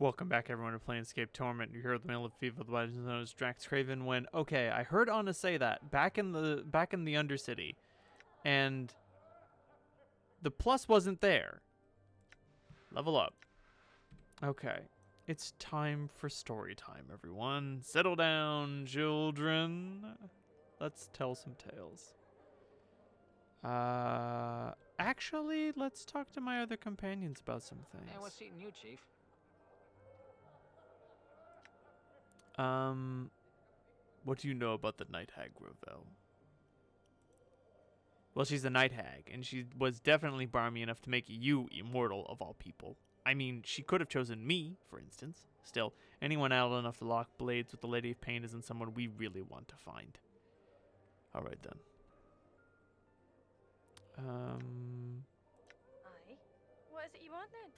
Welcome back, everyone, to Planescape Torment. You're here with the Mail of Fever, otherwise known as DraxxKraven. When I heard Anna say that back in the Undercity, and the plus wasn't there. Level up. Okay, it's time for story time, everyone. Settle down, children. Let's tell some tales. Actually, let's talk to my other companions about some things. Hey, what's eating you, Chief? What do you know about the Night Hag, Gravel? Well, she's a Night Hag, and she was definitely barmy enough to make you immortal, of all people. I mean, she could have chosen me, for instance. Still, anyone idle enough to lock blades with the Lady of Pain isn't someone we really want to find. Alright then. Aye. What is it you want then?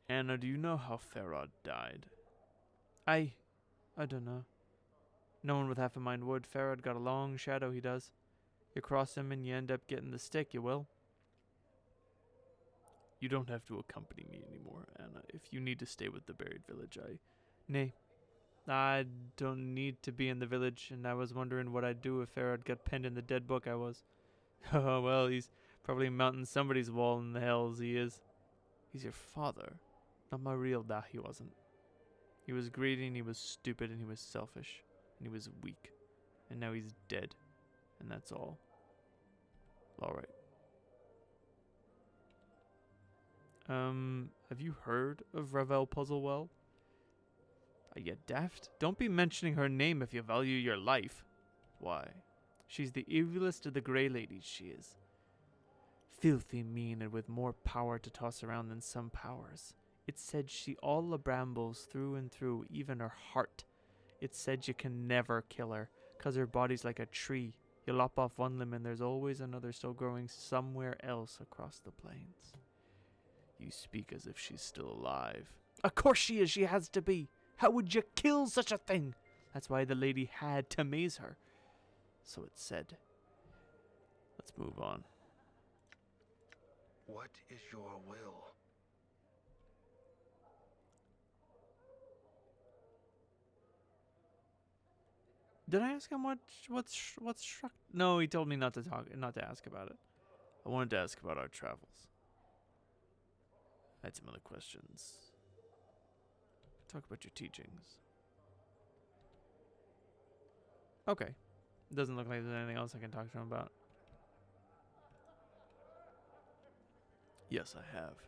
Anna, do you know how Farod died? I don't know. No one with half a mind would. Farod got a long shadow, he does. You cross him and you end up getting the stick, you will. You don't have to accompany me anymore, Anna. If you need to stay with the buried village, Nay, I don't need to be in the village, and I was wondering what I'd do if Farod got penned in the dead book I was. Oh, well, he's probably mounting somebody's wall in the hells, he is. He's your father. Not my real dad, he wasn't. He was greedy, and he was stupid, and he was selfish, and he was weak. And now he's dead. And that's all. Alright. Have you heard of Ravel Puzzlewell? Are you daft? Don't be mentioning her name if you value your life. Why? She's the evilest of the Grey Ladies, she is. Filthy mean and with more power to toss around than some powers. It said she all the brambles through and through, even her heart. It said you can never kill her, 'cause her body's like a tree. You lop off one limb and there's always another still growing somewhere else across the plains. You speak as if she's still alive. Of course she is, she has to be. How would you kill such a thing? That's why the lady had to maze her. So it said. Let's move on. What is your will? Did I ask him what's struck? No, he told me not to ask about it. I wanted to ask about our travels. I had some other questions. Talk about your teachings. Okay. Doesn't look like there's anything else I can talk to him about. Yes, I have.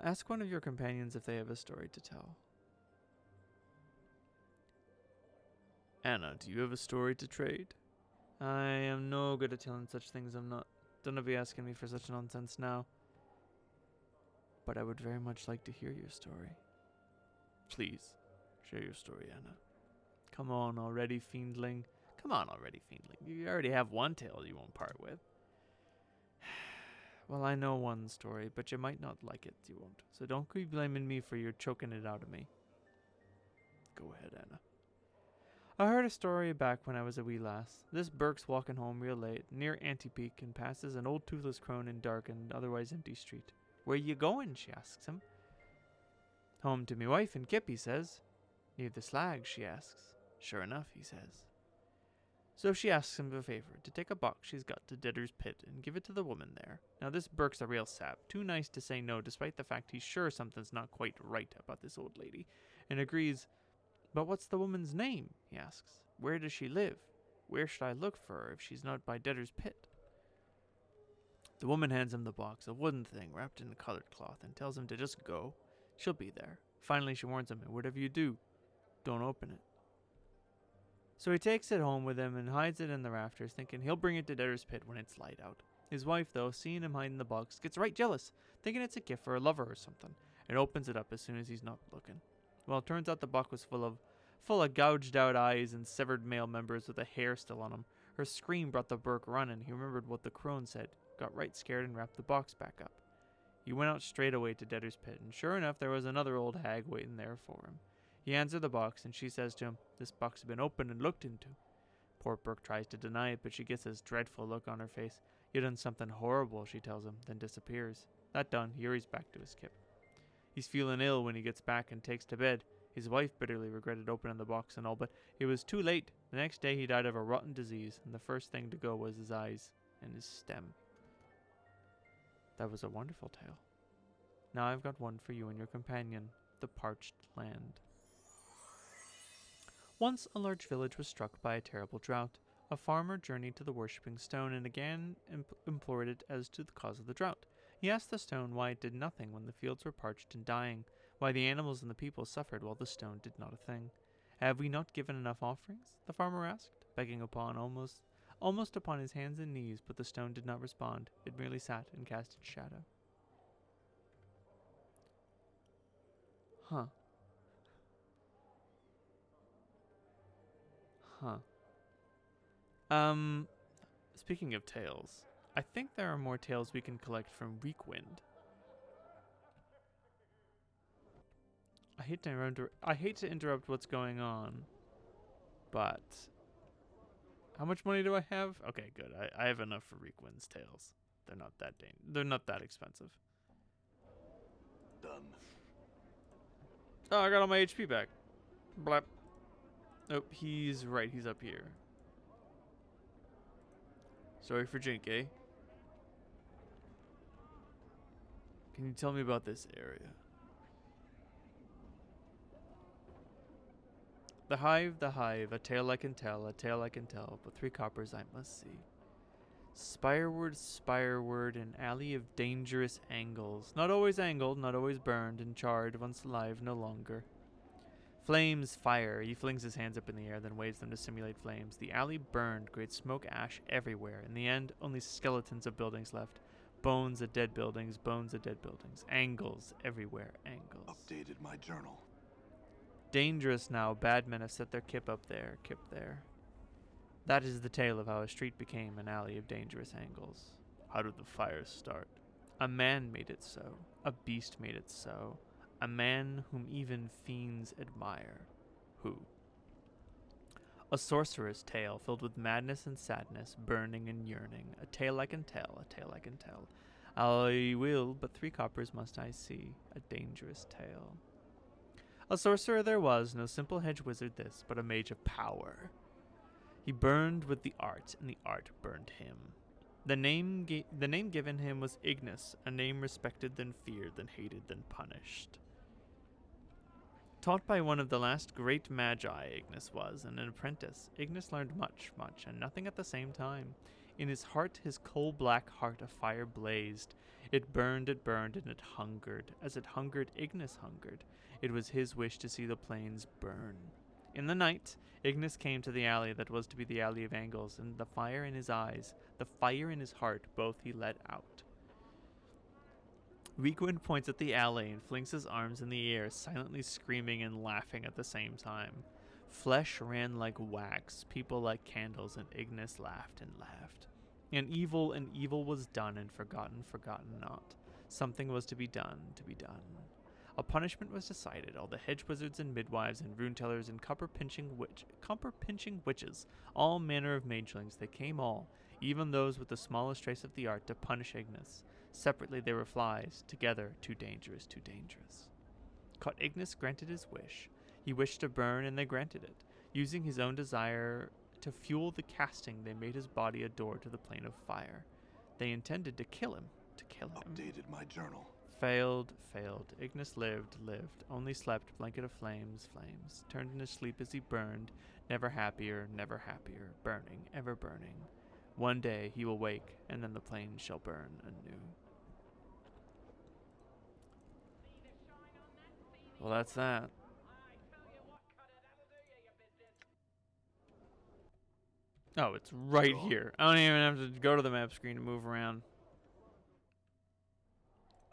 Ask one of your companions if they have a story to tell. Anna, do you have a story to trade? I am no good at telling such things. I'm not. Don't be asking me for such nonsense now. But I would very much like to hear your story. Please, share your story, Anna. Come on already, fiendling. Come on already, fiendling. You already have one tale you won't part with. Well, I know one story, but you might not like it, you won't. So don't keep blaming me for your choking it out of me. Go ahead, Anna. I heard a story back when I was a wee lass. This Burke's walking home real late, near Antipeak, and passes an old toothless crone in dark and otherwise empty street. Where you going? She asks him. Home to me wife and Kip, he says. Near the slag, she asks. Sure enough, he says. So she asks him a favor, to take a box she's got to Didder's Pit and give it to the woman there. Now this Burke's a real sap, too nice to say no despite the fact he's sure something's not quite right about this old lady, and agrees. But what's the woman's name? He asks. Where does she live? Where should I look for her if she's not by Didder's Pit? The woman hands him the box, a wooden thing wrapped in a colored cloth, and tells him to just go. She'll be there. Finally she warns him, whatever you do, don't open it. So he takes it home with him and hides it in the rafters, thinking he'll bring it to Didder's Pit when it's light out. His wife, though, seeing him hiding the box, gets right jealous, thinking it's a gift for a lover or something, and opens it up as soon as he's not looking. Well, it turns out the box was full of gouged out eyes and severed male members with the hair still on them. Her scream brought the Burke running. He remembered what the crone said, got right scared, and wrapped the box back up. He went out straight away to Didder's Pit, and sure enough, there was another old hag waiting there for him. He hands her the box, and she says to him, "This box has been opened and looked into. Poor Brooke tries to deny it, but she gets this dreadful look on her face. "You done something horrible," she tells him, then disappears. That done, he hurries back to his kip. He's feeling ill when he gets back and takes to bed. His wife bitterly regretted opening the box and all, but it was too late. The next day he died of a rotten disease, and the first thing to go was his eyes and his stem. That was a wonderful tale. Now I've got one for you and your companion, the parched land. Once a large village was struck by a terrible drought. A farmer journeyed to the worshipping stone and again implored it as to the cause of the drought. He asked the stone why it did nothing when the fields were parched and dying, why the animals and the people suffered while the stone did not a thing. "Have we not given enough offerings?" the farmer asked, begging upon almost upon his hands and knees, but the stone did not respond. It merely sat and cast its shadow. Huh. Speaking of tales, I think there are more tales we can collect from Reekwind. I hate to interrupt what's going on, but how much money do I have? Okay, good. I have enough for Reekwind's tales. They're not that expensive. Done. Oh, I got all my HP back. Blap. Nope, he's right. He's up here. Sorry for Jink, eh? Can you tell me about this area? The hive, a tale I can tell, but 3 coppers I must see. Spireward, an alley of dangerous angles. Not always angled, not always burned and charred, once alive, no longer. Flames, fire. He flings his hands up in the air, then waves them to simulate flames. The alley burned, great smoke ash everywhere. In the end, only skeletons of buildings left. Bones of dead buildings, Angles everywhere, angles. Updated my journal. Dangerous now, bad men have set their kip up there, That is the tale of how a street became an alley of dangerous angles. How did the fires start? A man made it so. A beast made it so. A man whom even fiends admire. Who? A sorcerer's tale filled with madness and sadness, burning and yearning. A tale I can tell, I will, but 3 coppers must I see. A dangerous tale. A sorcerer there was, no simple hedge wizard this, but a mage of power. He burned with the art, and the art burned him. The name given him was Ignis, a name respected, then feared, then hated, then punished. Taught by one of the last great magi, Ignis was, and an apprentice, Ignis learned much, and nothing at the same time. In his heart, his coal-black heart, a fire blazed. It burned, and it hungered. As it hungered, Ignis hungered. It was his wish to see the plains burn. In the night, Ignis came to the alley that was to be the Alley of Angles, and the fire in his eyes, the fire in his heart, both he let out. Reekwind points at the alley and flings his arms in the air, silently screaming and laughing at the same time. Flesh ran like wax, people like candles, and Ignis laughed and laughed. And evil was done, and forgotten not. Something was to be done. A punishment was decided. All the hedge wizards and midwives and rune-tellers and copper-pinching witches, all manner of magelings, they came all, even those with the smallest trace of the art, to punish Ignis. Separately they were flies, together too dangerous. Caught Ignis granted his wish. He wished to burn, and they granted it. Using his own desire to fuel the casting, they made his body a door to the plane of fire. They intended to kill him. Updated my journal. Failed. Ignis lived, only slept, blanket of flames. Turned in his sleep as he burned, never happier, burning, ever burning. One day he will wake, and then the plains shall burn anew. Well, that's that. Oh, it's right here. I don't even have to go to the map screen to move around.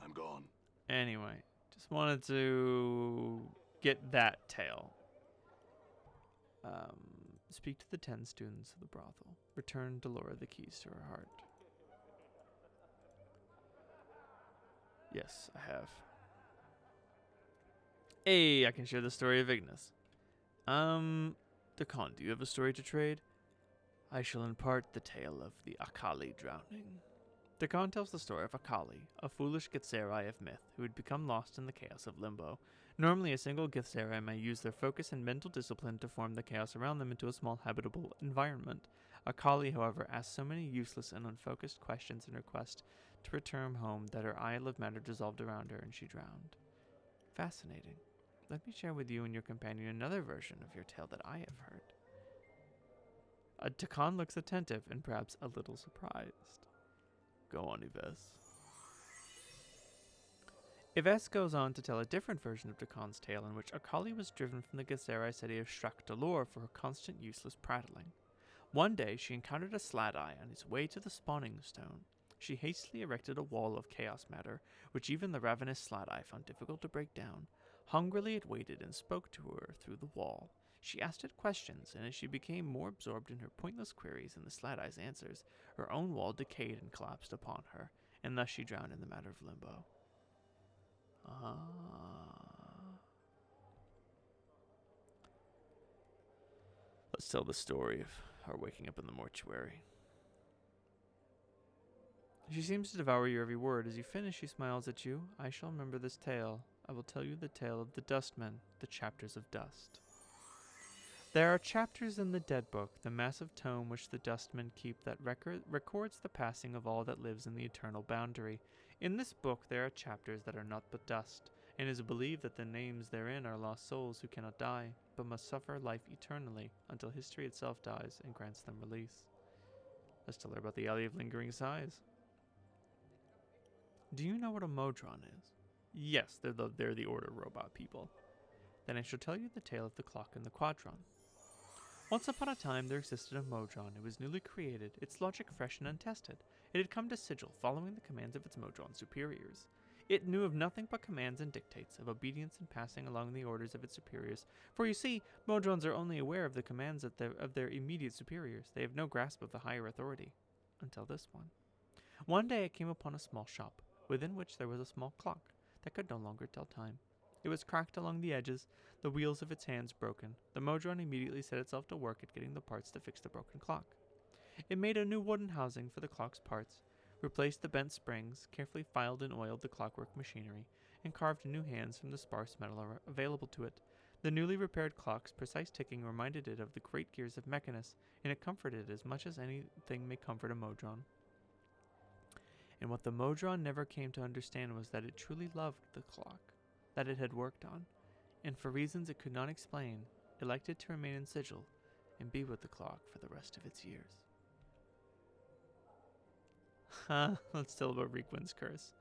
I'm gone. Anyway, just wanted to get that tale. Speak to the 10 students of the brothel. Return Delora the keys to her heart. Yes, I have. Hey, I can share the story of Ignis. Decon, do you have a story to trade? I shall impart the tale of the Akali drowning. Dakan tells the story of Akali, a foolish Githzerai of myth who had become lost in the chaos of Limbo. Normally, a single Githzerai may use their focus and mental discipline to form the chaos around them into a small habitable environment. Akali, however, asked so many useless and unfocused questions in her quest to return home that her isle of matter dissolved around her and she drowned. Fascinating. Let me share with you and your companion another version of your tale that I have heard. Dakan looks attentive and perhaps a little surprised. Go on, Yves. Yves goes on to tell a different version of Dakan's tale in which Akali was driven from the Githzerai city of Shrak-Dalor for her constant useless prattling. One day she encountered a Slat-Eye on his way to the spawning stone. She hastily erected a wall of chaos matter, which even the ravenous Slat-Eye found difficult to break down. Hungrily it waited and spoke to her through the wall. She asked it questions, and as she became more absorbed in her pointless queries and the Slat-Eye's answers, her own wall decayed and collapsed upon her, and thus she drowned in the matter of Limbo. Let's tell the story of her waking up in the mortuary. She seems to devour your every word. As you finish, she smiles at you. I shall remember this tale. I will tell you the tale of the Dustmen, the chapters of dust. There are chapters in the Dead Book, the massive tome which the Dustmen keep that records the passing of all that lives in the eternal boundary. In this book there are chapters that are not but dust, and it is believed that the names therein are lost souls who cannot die, but must suffer life eternally until history itself dies and grants them release. Let's tell her about the Alley of Lingering Sighs. Do you know what a Modron is? Yes, they're the Order robot people. Then I shall tell you the tale of the clock and the quadron. Once upon a time there existed a Modron. It was newly created, its logic fresh and untested. It had come to Sigil, following the commands of its Modron superiors. It knew of nothing but commands and dictates, of obedience and passing along the orders of its superiors. For you see, Modrons are only aware of the commands of their immediate superiors. They have no grasp of the higher authority. Until this one. One day it came upon a small shop, within which there was a small clock that could no longer tell time. It was cracked along the edges, the wheels of its hands broken. The Modron immediately set itself to work at getting the parts to fix the broken clock. It made a new wooden housing for the clock's parts, replaced the bent springs, carefully filed and oiled the clockwork machinery, and carved new hands from the sparse metal available to it. The newly repaired clock's precise ticking reminded it of the great gears of Mechanus, and it comforted it as much as anything may comfort a Modron. And what the Modron never came to understand was that it truly loved the clock that it had worked on, and for reasons it could not explain, elected to remain in Sigil and be with the clock for the rest of its years. Let's tell about Requin's curse.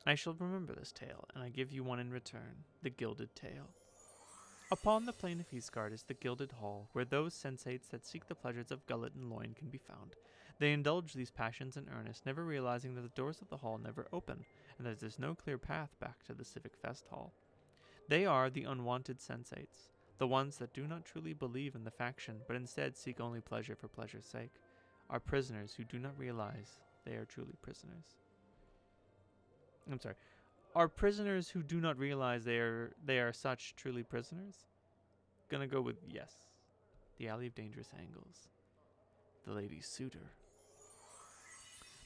I shall remember this tale, and I give you one in return, the Gilded Tale. Upon the plain of Heathguard is the Gilded Hall, where those sensates that seek the pleasures of gullet and loin can be found. They indulge these passions in earnest, never realizing that the doors of the hall never open, and that there's no clear path back to the Civic Fest Hall. They are the unwanted sensates, the ones that do not truly believe in the faction, but instead seek only pleasure for pleasure's sake, are prisoners who do not realize they are truly prisoners. Are prisoners who do not realize they are such truly prisoners? Gonna go with yes. The Alley of Dangerous Angles. The Lady's Suitor.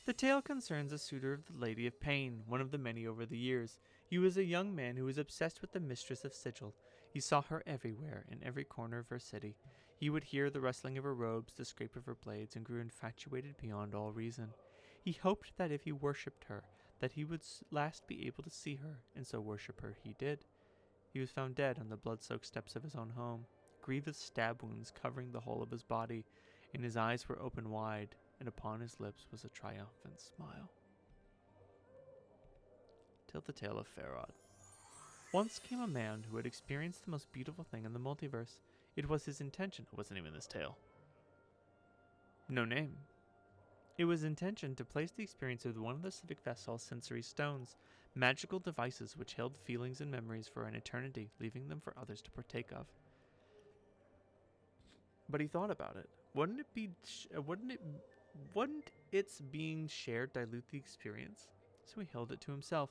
The tale concerns a suitor of the Lady of Pain, one of the many over the years. He was a young man who was obsessed with the mistress of Sigil. He saw her everywhere, in every corner of her city. He would hear the rustling of her robes, the scrape of her blades, and grew infatuated beyond all reason. He hoped that if he worshipped her, that he would last be able to see her, and so worship her he did. He was found dead on the blood-soaked steps of his own home, grievous stab wounds covering the whole of his body, and his eyes were open wide, and upon his lips was a triumphant smile. Tell the tale of Farod. Once came a man who had experienced the most beautiful thing in the multiverse. It was his intention. It wasn't even this tale. No name. It was intention to place the experience of one of the Civic Fest Hall's sensory stones, magical devices which held feelings and memories for an eternity, leaving them for others to partake of. But he thought about it. Wouldn't its being shared dilute the experience? So he held it to himself,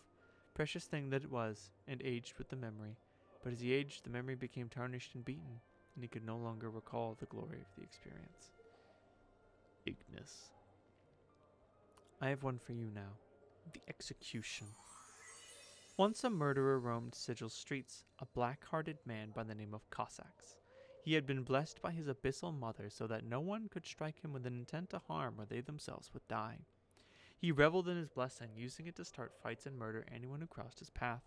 precious thing that it was, and aged with the memory. But as he aged, the memory became tarnished and beaten. and he could no longer recall the glory of the experience. Ignis. I have one for you now. The execution. Once a murderer roamed Sigil's streets, a black-hearted man by the name of Cossacks. He had been blessed by his abyssal mother so that no one could strike him with an intent to harm or they themselves would die. He reveled in his blessing, using it to start fights and murder anyone who crossed his path.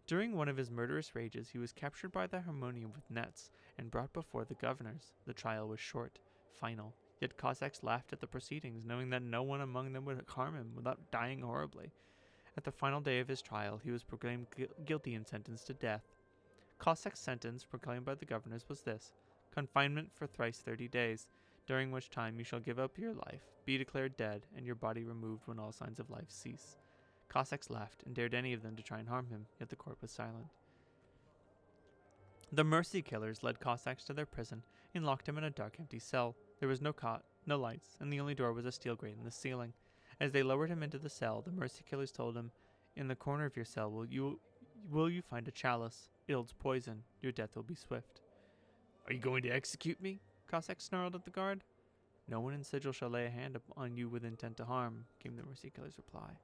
During one of his murderous rages, he was captured by the Harmonium with nets and brought before the governors. The trial was short, final, yet Cossacks laughed at the proceedings, knowing that no one among them would harm him without dying horribly. At the final day of his trial, he was proclaimed guilty and sentenced to death. Cossack's sentence, proclaimed by the governors, was this: confinement for thrice 30 days, during which time you shall give up your life, be declared dead, and your body removed when all signs of life cease. Cossacks laughed and dared any of them to try and harm him, yet the court was silent. The mercy killers led Cossacks to their prison and locked him in a dark, empty cell. There was no cot, no lights, and the only door was a steel grate in the ceiling. As they lowered him into the cell, the mercy killers told him, "In the corner of your cell will you find a chalice? It holds poison. Your death will be swift." "Are you going to execute me?" Cossack snarled at the guard. "No one in Sigil shall lay a hand on you with intent to harm," came the mercy killer's reply.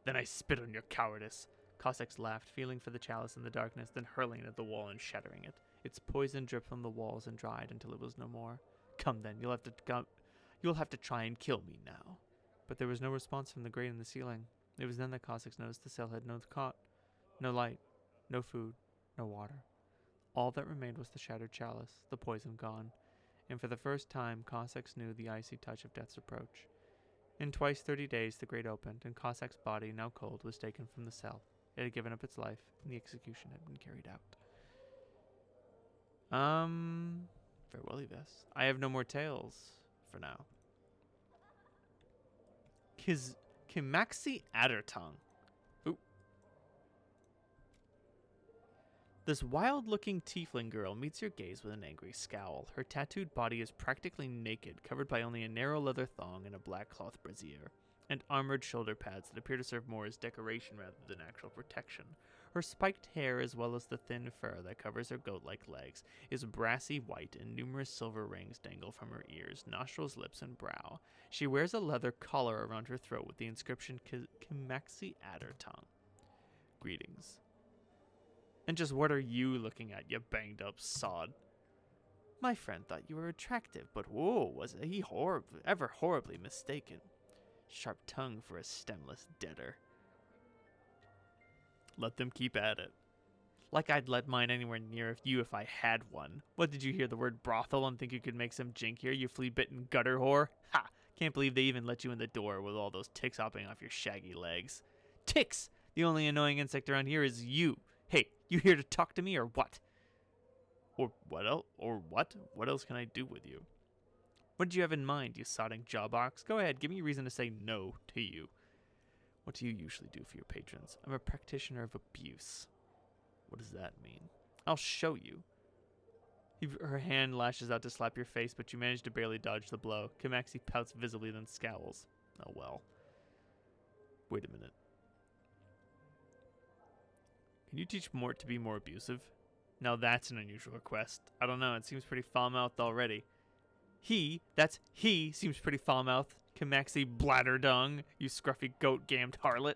"Then I spit on your cowardice." Cossacks laughed, feeling for the chalice in the darkness, then hurling it at the wall and shattering it. Its poison dripped from the walls and dried until it was no more. "Come then, you'll have to try and kill me now." But there was no response from the grate in the ceiling. It was then that Cossacks noticed the cell had no cot, no light, no food, no water. All that remained was the shattered chalice, the poison gone, and for the first time Cossacks knew the icy touch of death's approach. In twice 30 days the grate opened, and Cossack's body, now cold, was taken from the cell. It had given up its life, and the execution had been carried out. Farewell, Yves. I have no more tales for now. Kimaxi Addertongue. Ooh. This wild-looking tiefling girl meets your gaze with an angry scowl. Her tattooed body is practically naked, covered by only a narrow leather thong and a black cloth brassiere, and armored shoulder pads that appear to serve more as decoration rather than actual protection. Her spiked hair, as well as the thin fur that covers her goat-like legs, is brassy white, and numerous silver rings dangle from her ears, nostrils, lips, and brow. She wears a leather collar around her throat with the inscription Kimaxi Addertongue. Greetings. And just what are you looking at, you banged-up sod? My friend thought you were attractive, but whoa, was he ever horribly mistaken. Sharp tongue for a stemless deader. Let them keep at it. Like I'd let mine anywhere near you if I had one. What, did you hear the word brothel and think you could make some jink here, you flea-bitten gutter whore? Ha! Can't believe they even let you in the door with all those ticks hopping off your shaggy legs. Ticks! The only annoying insect around here is you. Hey, you here to talk to me or what? Or what else? Or what? What else can I do with you? What did you have in mind, you sodding jawbox? Go ahead, give me a reason to say no to you. What do you usually do for your patrons? I'm a practitioner of abuse. What does that mean? I'll show you. Her hand lashes out to slap your face, but you manage to barely dodge the blow. Kimaxi pouts visibly, then scowls. Oh well. Wait a minute. Can you teach Mort to be more abusive? Now that's an unusual request. I don't know, it seems pretty foul-mouthed already. He seems pretty foul-mouthed. Kimaxi Bladderdung, you scruffy goat-gammed harlot.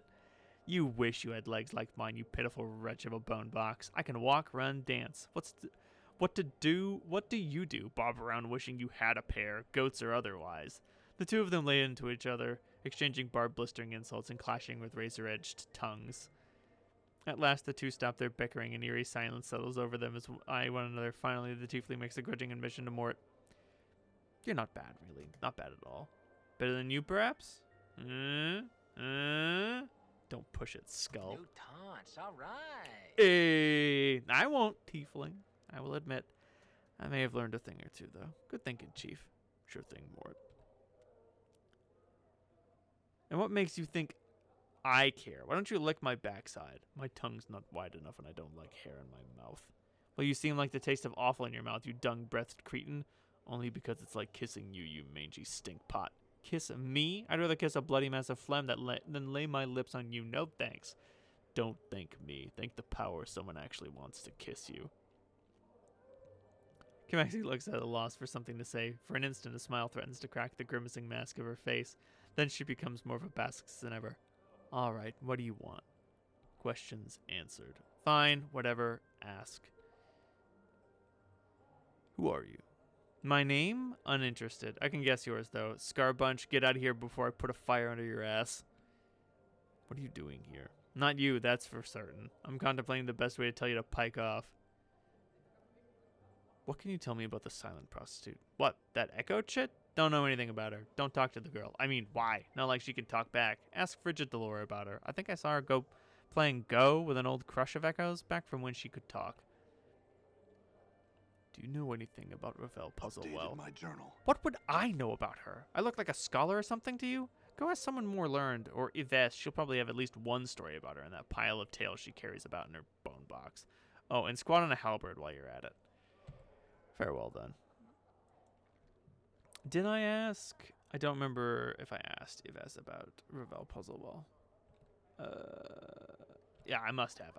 You wish you had legs like mine, you pitiful wretch of a bone box. I can walk, run, dance. What do you do? Bob around wishing you had a pair, goats or otherwise. The two of them lay into each other, exchanging barbed blistering insults and clashing with razor-edged tongues. At last, the two stop their bickering and eerie silence settles over them as eye one another. Finally, the tiefling makes a grudging admission to Mort. You're not bad, really. Not bad at all. Better than you, perhaps? Don't push it, skull. New taunts, all right. Hey, I won't, tiefling. I will admit, I may have learned a thing or two, though. Good thinking, Chief. Sure thing, Mort. And what makes you think I care? Why don't you lick my backside? My tongue's not wide enough and I don't like hair in my mouth. Well, you seem like the taste of offal in your mouth, you dung-breathed cretin. Only because it's like kissing you, you mangy stink pot. Kiss me? I'd rather kiss a bloody mess of phlegm than lay my lips on you. No thanks. Don't thank me. Thank the power someone actually wants to kiss you. Kamaxi looks at a loss for something to say. For an instant, a smile threatens to crack the grimacing mask of her face. Then she becomes more of a basilisk than ever. All right, what do you want? Questions answered. Fine, whatever, ask. Who are you? My name? Uninterested. I can guess yours, though. Scarbunch, get out of here before I put a fire under your ass. What are you doing here? Not you, that's for certain. I'm contemplating the best way to tell you to pike off. What can you tell me about the silent prostitute? What, that Echo chit? Don't know anything about her. Don't talk to the girl. I mean, why? Not like she can talk back. Ask Frigid Delore about her. I think I saw her playing Go with an old crush of Echo's back from when she could talk. Do you know anything about Ravel Puzzlewell? My journal. What would I know about her? I look like a scholar or something to you? Go ask someone more learned, or Yvette. She'll probably have at least one story about her in that pile of tales she carries about in her bone box. Oh, and squat on a halberd while you're at it. Farewell, then. Did I ask? I don't remember if I asked Yvette about Ravel Puzzlewell. Yeah, I must have.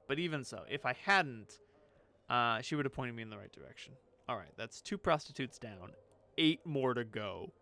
But even so, if I hadn't, she would have pointed me in the right direction. All right, that's 2 prostitutes down, 8 more to go.